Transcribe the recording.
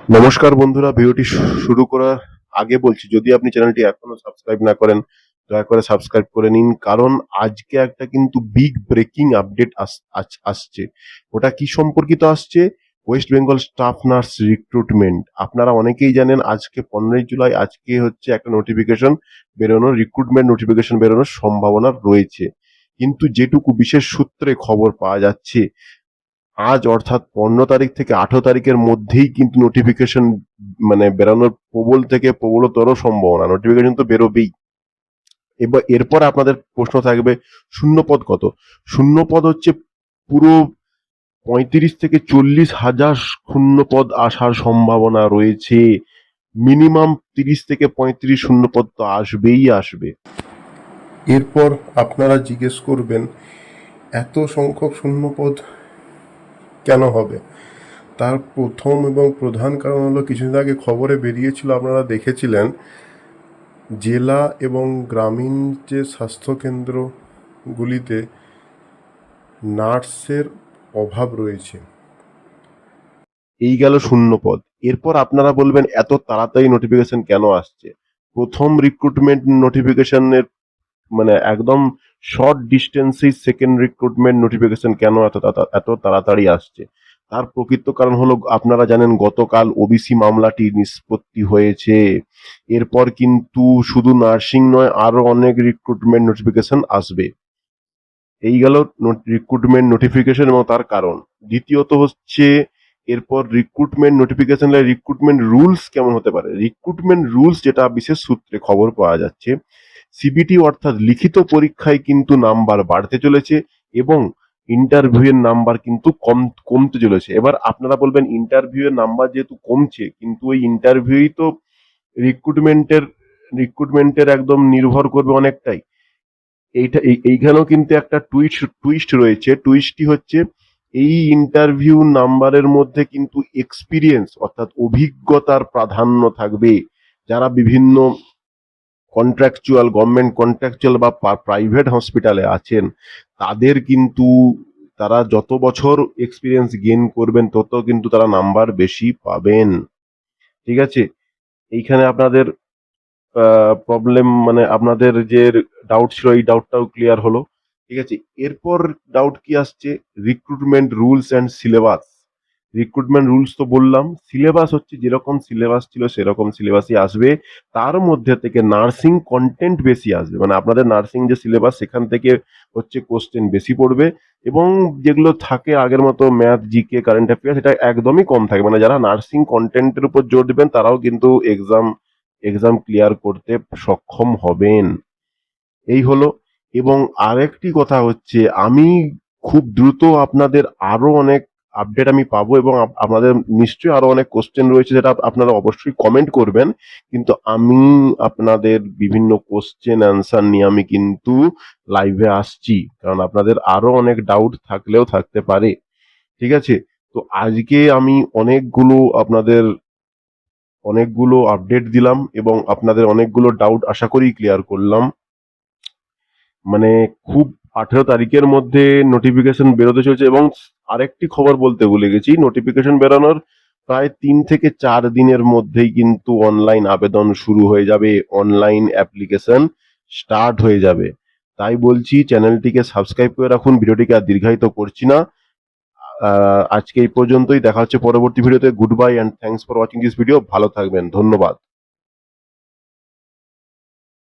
নমস্কার বন্ধুরা, ভিডিওটি শুরু করার আগে বলছি, যদি আপনি চ্যানেলটি এখনো সাবস্ক্রাইব না করেন দয়া করে সাবস্ক্রাইব করে নিন, কারণ আজকে একটা কিন্তু বিগ ব্রেকিং আপডেট আসছে। ওটা কি সম্পর্কিত আসছে? West Bengal staff nurse recruitment. আপনারা অনেকেই জানেন আজকে 15ই জুলাই, আজকে হচ্ছে একটা নোটিফিকেশন বেরোনোর, রিক্রুটমেন্ট নোটিফিকেশন বেরোনোর সম্ভাবনা রয়েছে। কিন্তু যেটুকু বিশেষ সূত্রে খবর পাওয়া যাচ্ছে, আজ অর্থাৎ 15 তারিখ থেকে 18 তারিখের মধ্যেই কিন্তু নোটিফিকেশন বেরোনোর প্রবল থেকে প্রবলতর সম্ভাবনা। নোটিফিকেশন তো বেরোবেই। এবার এরপর আপনাদের প্রশ্ন থাকবে, শূন্যপদ কত? শূন্যপদ হচ্ছে পুরো 35 থেকে 40 হাজার শূন্যপদ আসার সম্ভাবনা রয়েছে। মিনিমাম 30 থেকে 35 শূন্যপদ তো আসবেই আসবে। এরপর আপনারা জিজ্ঞেস করবেন, এত সংখ্যক শূন্যপদ কেন হবে? তার প্রথম এবং প্রধান কারণ হলো, কিছুদিন আগে খবরে বেরিয়েছিল, আপনারা দেখেছিলেন, জেলা এবং গ্রামীণ যে স্বাস্থ্যকেন্দ্রগুলিতে নার্সের অভাব রয়েছে। এই গেল শূন্যপদ। এরপর আপনারা বলবেন, এত তাড়াতাড়ি নোটিফিকেশন কেন আসছে? প্রথম রিক্রুটমেন্ট নোটিফিকেশনের একদম শর্ট ডিস্টেন্সেই সেকেন্ড রিক্রুটমেন্ট নোটিফিকেশন কেন এত তাড়াতাড়ি আসছে? তার প্রকৃত কারণ হলো, আপনারা জানেন গতকাল ওবিসি মামলাটি নিষ্পত্তি হয়েছে। এরপর কিন্তু শুধু নার্সিং নয়, আরো অনেক রিক্রুটমেন্ট নোটিফিকেশন আসবে। এই গেল রিক্রুটমেন্ট নোটিফিকেশন এবং তার কারণ। দ্বিতীয়ত হচ্ছে, এরপর রিক্রুটমেন্ট নোটিফিকেশন রিক্রুটমেন্ট রুলস কেমন হতে পারে? রিক্রুটমেন্ট রুলস, যেটা বিশেষ সূত্রে খবর পাওয়া যাচ্ছে, সিবিটি অর্থাৎ লিখিত পরীক্ষায় কিন্তু নাম্বার বাড়তে চলেছে এবং ইন্টারভিউ এর নাম্বার কিন্তু কমতে চলেছে। এবার আপনারা বলবেন, ইন্টারভিউ এর নাম্বার যেহেতু কমছে, কিন্তু ওই ইন্টারভিউই তো রিক্রুটমেন্টের রিক্রুটমেন্টের একদম নির্ভর করবে অনেকটাই। এইখানেও কিন্তু একটা টুইস্ট রয়েছে। টুইস্টটি হচ্ছে, এই ইন্টারভিউ নাম্বারের মধ্যে কিন্তু এক্সপিরিয়েন্স অর্থাৎ অভিজ্ঞতার প্রাধান্য থাকবে। যারা বিভিন্ন কন্ট্রাকচুয়াল, গভর্নমেন্ট কন্ট্রাকচুয়াল বা প্রাইভেট হসপিটালে আছেন, তাদের কিন্তু, তারা যত বছর এক্সপিরিয়েন্স গেইন করবেন তত কিন্তু তারা নাম্বার বেশি পাবেন। ঠিক আছে? এইখানে আপনাদের প্রবলেম, আপনাদের যে ডাউট ছিল, এই ডাউটটাও ক্লিয়ার হলো। ঠিক আছে? এরপর ডাউট কি আসছে? Recruitment rules and syllabus. Recruitment rules তো বললাম, সিলেবাস হচ্ছে যেরকম সিলেবাস ছিল সেরকম সিলেবাসই আসবে। তার মধ্যে থেকে নার্সিং কন্টেন্ট বেশি আসবে, আপনাদের নার্সিং যে সিলেবাস সেখান থেকে হচ্ছে কোশ্চেন বেশি পড়বে, এবং যেগুলো থাকে আগের মতো ম্যাথ, জিকে, কারেন্ট অ্যাফেয়ার্স, সেটা একদমই কম থাকবে। যারা নার্সিং কন্টেন্টের উপর জোর দেবেন তারাও কিন্তু এক্সাম ক্লিয়ার করতে সক্ষম হবেন। এই হলো। এবং আরেকটি কথা হচ্ছে, আমি খুব দ্রুত আপনাদের আরো অনেক আপডেট আমি পাবো, এবং আপনাদের নিশ্চয়ই আরো অনেক কোশ্চেন রয়েছে যেটা আপনারা অবশ্যই কমেন্ট করবেন। কিন্তু আমি আপনাদের বিভিন্ন কোশ্চেন অ্যান্সার নিয়ে আমি কিন্তু লাইভে আসছি, কারণ আপনাদের আরো অনেক ডাউট থাকলেও থাকতে পারে। ঠিক আছে? তো আজকে আমি অনেকগুলো আপডেট দিলাম এবং আপনাদের অনেকগুলো ডাউট আশা করি ক্লিয়ার করলাম। খুব 18 তারিখের মধ্যে নোটিফিকেশন বেরোতে চলেছে, এবং আরেকটি খবর বলতে ভুলে গেছি, নোটিফিকেশন বেরোনোর প্রায় 3 থেকে 4 দিনের মধ্যেই কিন্তু অনলাইন আবেদন শুরু হয়ে যাবে, অনলাইন অ্যাপ্লিকেশন স্টার্ট হয়ে যাবে। তাই বলছি, চ্যানেলটিকে সাবস্ক্রাইব করে রাখুন। ভিডিওটিকে আর দীর্ঘায়িত করছি না। আজকে এই পর্যন্তই। দেখা হচ্ছে পরবর্তী ভিডিওতে। Good bye and thanks for watching this video. ভালো থাকবেন। ধন্যবাদ।